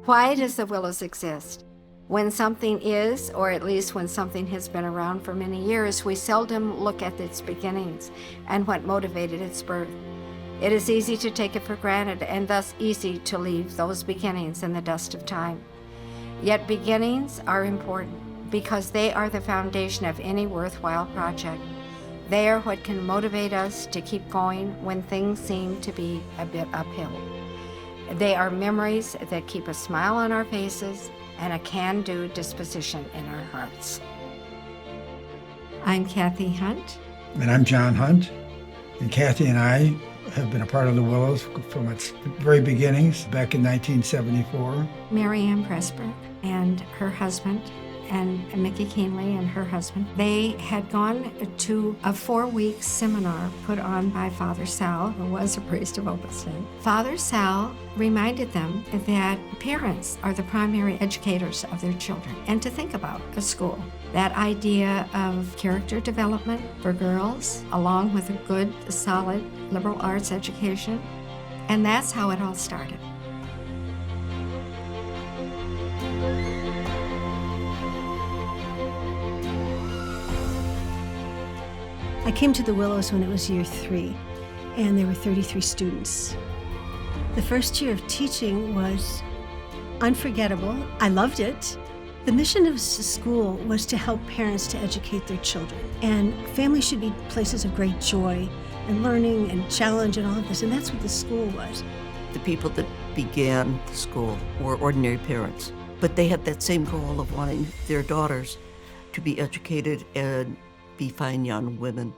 Why does the Willows exist? When something is, or at least when something has been around for many years, we seldom look at its beginnings and what motivated its birth. It is easy to take it for granted and thus easy to leave those beginnings in the dust of time. Yet beginnings are important because they are the foundation of any worthwhile project. They are what can motivate us to keep going when things seem to be a bit uphill. They are memories that keep a smile on our faces and a can-do disposition in our hearts. I'm Kathy Hunt. And I'm John Hunt. And Kathy and I have been a part of the Willows from its very beginnings back in 1974. Mary Ann Pressburg and her husband, and Mickey Keenley and her husband, they had gone to a 4-week seminar put on by Father Sal, who was a priest of Opus Dei. Father Sal reminded them that parents are the primary educators of their children, and to think about a school. That idea of character development for girls, along with a good, solid liberal arts education, and that's how it all started. I came to the Willows when it was year 3, and there were 33 students. The first year of teaching was unforgettable. I loved it. The mission of the school was to help parents to educate their children, and families should be places of great joy and learning and challenge and all of this, and that's what the school was. The people that began the school were ordinary parents, but they had that same goal of wanting their daughters to be educated and be fine young women.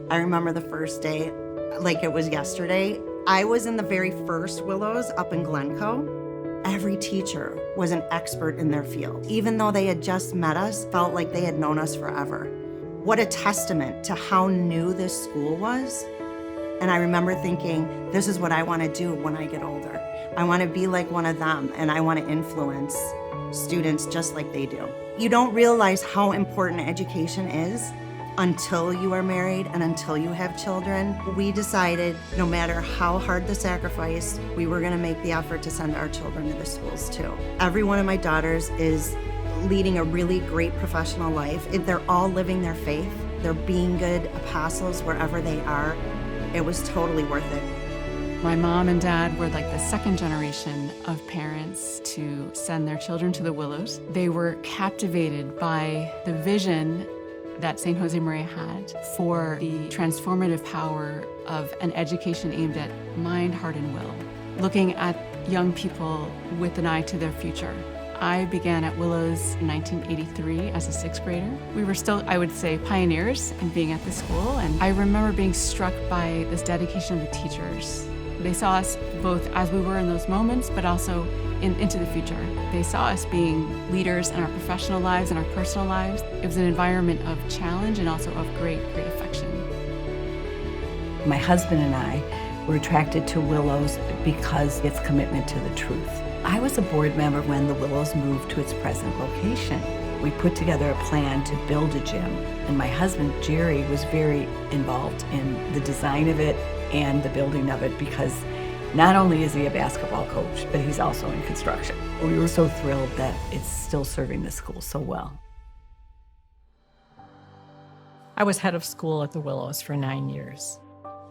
I remember the first day like it was yesterday. I was in the very first Willows up in Glencoe. Every teacher was an expert in their field. Even though they had just met us, felt like they had known us forever. What a testament to how new this school was. And I remember thinking, this is what I want to do when I get older. I want to be like one of them, and I want to influence students just like they do. You don't realize how important education is until you are married and until you have children. We decided no matter how hard the sacrifice, we were going to make the effort to send our children to the schools too. Every one of my daughters is leading a really great professional life. They're all living their faith. They're being good apostles wherever they are. It was totally worth it. My mom and dad were like the second generation of parents to send their children to the Willows. They were captivated by the vision that St. Josemaria had for the transformative power of an education aimed at mind, heart, and will, looking at young people with an eye to their future. I began at Willows in 1983 as a 6th grader. We were still, I would say, pioneers in being at the school, and I remember being struck by this dedication of the teachers. They saw us both as we were in those moments, but also into the future. They saw us being leaders in our professional lives and our personal lives. It was an environment of challenge and also of great, great affection. My husband and I were attracted to Willows because its commitment to the truth. I was a board member when the Willows moved to its present location. We put together a plan to build a gym, and my husband, Jerry, was very involved in the design of it and the building of it, because not only is he a basketball coach, but he's also in construction. We were so thrilled that it's still serving the school so well. I was head of school at the Willows for 9 years.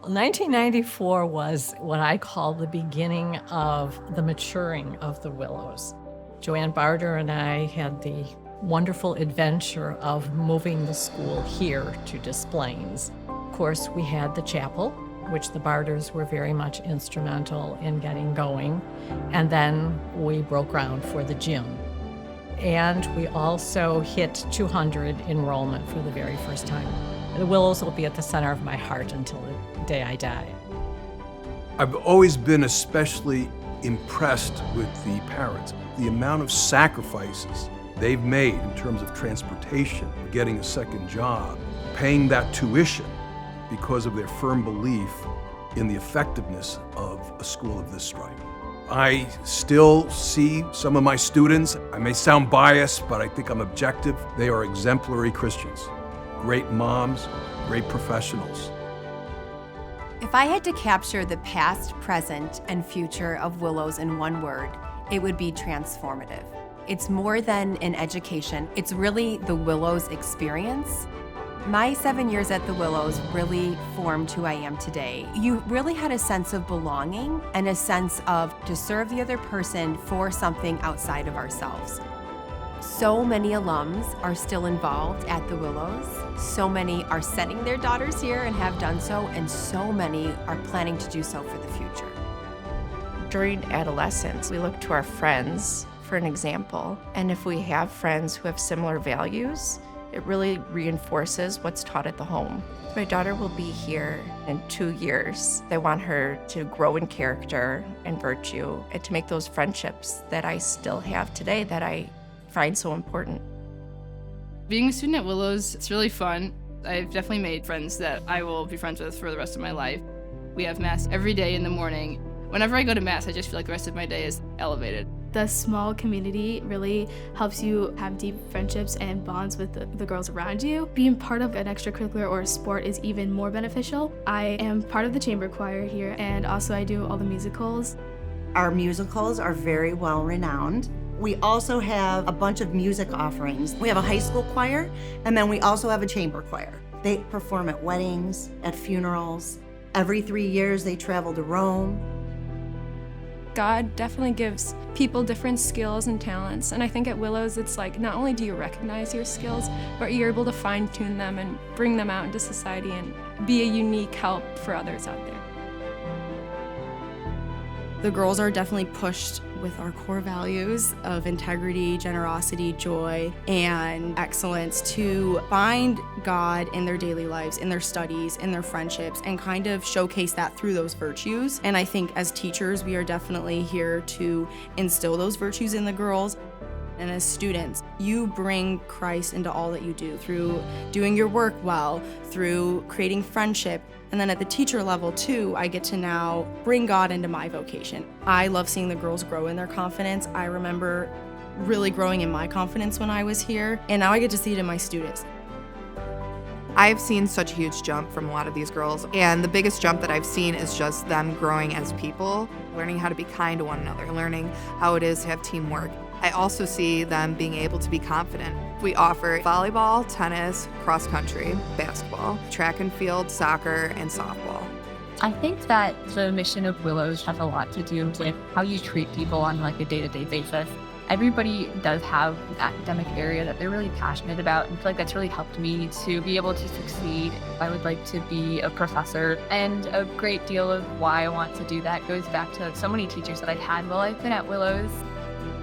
1994 was what I call the beginning of the maturing of the Willows. Joanne Barter and I had the wonderful adventure of moving the school here to Des Plaines. Of course, we had the chapel, which the Barters were very much instrumental in getting going. And then we broke ground for the gym. And we also hit 200 enrollment for the very first time. The Willows will be at the center of my heart until the day I die. I've always been especially impressed with the parents. The amount of sacrifices they've made in terms of transportation, getting a second job, paying that tuition, because of their firm belief in the effectiveness of a school of this stripe. I still see some of my students, I may sound biased, but I think I'm objective. They are exemplary Christians, great moms, great professionals. If I had to capture the past, present, and future of Willows in one word, it would be transformative. It's more than an education, it's really the Willows experience. My 7 years at the Willows really formed who I am today. You really had a sense of belonging and a sense of to serve the other person for something outside of ourselves. So many alums are still involved at the Willows. So many are sending their daughters here and have done so, and so many are planning to do so for the future. During adolescence, we look to our friends for an example. And if we have friends who have similar values, it really reinforces what's taught at the home. My daughter will be here in 2 years. I want her to grow in character and virtue and to make those friendships that I still have today that I find so important. Being a student at Willows, it's really fun. I've definitely made friends that I will be friends with for the rest of my life. We have Mass every day in the morning. Whenever I go to Mass, I just feel like the rest of my day is elevated. The small community really helps you have deep friendships and bonds with the girls around you. Being part of an extracurricular or a sport is even more beneficial. I am part of the chamber choir here, and also I do all the musicals. Our musicals are very well renowned. We also have a bunch of music offerings. We have a high school choir, and then we also have a chamber choir. They perform at weddings, at funerals. Every 3 years they travel to Rome. God definitely gives people different skills and talents, and I think at Willows it's like not only do you recognize your skills, but you're able to fine-tune them and bring them out into society and be a unique help for others out there. The girls are definitely pushed with our core values of integrity, generosity, joy, and excellence to find God in their daily lives, in their studies, in their friendships, and kind of showcase that through those virtues. And I think as teachers, we are definitely here to instill those virtues in the girls. And as students, you bring Christ into all that you do through doing your work well, through creating friendship. And then at the teacher level too, I get to now bring God into my vocation. I love seeing the girls grow in their confidence. I remember really growing in my confidence when I was here, and now I get to see it in my students. I've seen such a huge jump from a lot of these girls, and the biggest jump that I've seen is just them growing as people, learning how to be kind to one another, learning how it is to have teamwork. I also see them being able to be confident. We offer volleyball, tennis, cross country, basketball, track and field, soccer, and softball. I think that the mission of Willows has a lot to do with how you treat people on like a day-to-day basis. Everybody does have an academic area that they're really passionate about, and I feel like that's really helped me to be able to succeed. I would like to be a professor, and a great deal of why I want to do that goes back to so many teachers that I've had while I've been at Willows.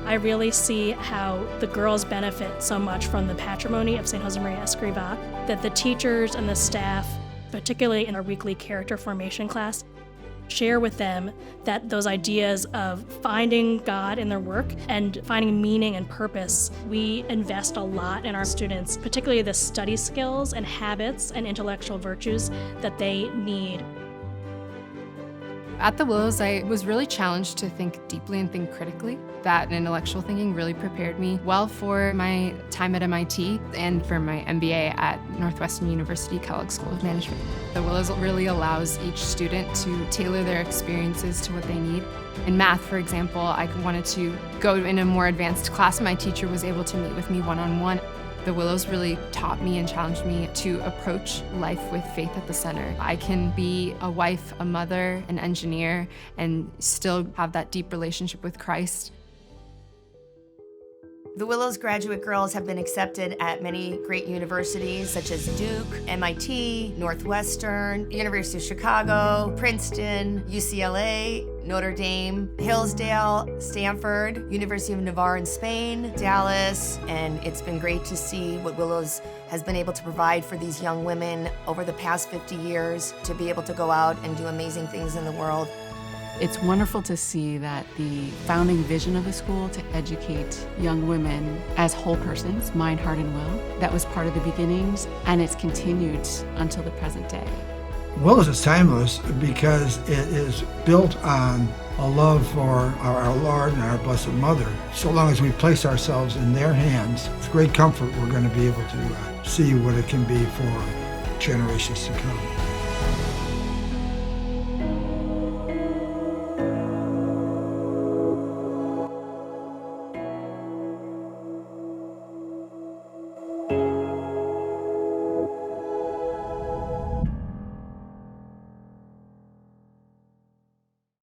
I really see how the girls benefit so much from the patrimony of St. Josemaria Escrivá, that the teachers and the staff, particularly in our weekly character formation class, share with them that those ideas of finding God in their work and finding meaning and purpose. We invest a lot in our students, particularly the study skills and habits and intellectual virtues that they need. At the Willows, I was really challenged to think deeply and think critically. That intellectual thinking really prepared me well for my time at MIT and for my MBA at Northwestern University Kellogg School of Management. The Willows really allows each student to tailor their experiences to what they need. In math, for example, I wanted to go in a more advanced class. My teacher was able to meet with me one-on-one. The Willows really taught me and challenged me to approach life with faith at the center. I can be a wife, a mother, an engineer, and still have that deep relationship with Christ. The Willows graduate girls have been accepted at many great universities such as Duke, MIT, Northwestern, University of Chicago, Princeton, UCLA, Notre Dame, Hillsdale, Stanford, University of Navarre in Spain, Dallas, and it's been great to see what Willows has been able to provide for these young women over the past 50 years to be able to go out and do amazing things in the world. It's wonderful to see that the founding vision of the school to educate young women as whole persons, mind, heart, and will, that was part of the beginnings, and it's continued until the present day. Willows is timeless because it is built on a love for our Lord and our Blessed Mother. So long as we place ourselves in their hands, with great comfort, we're going to be able to see what it can be for generations to come.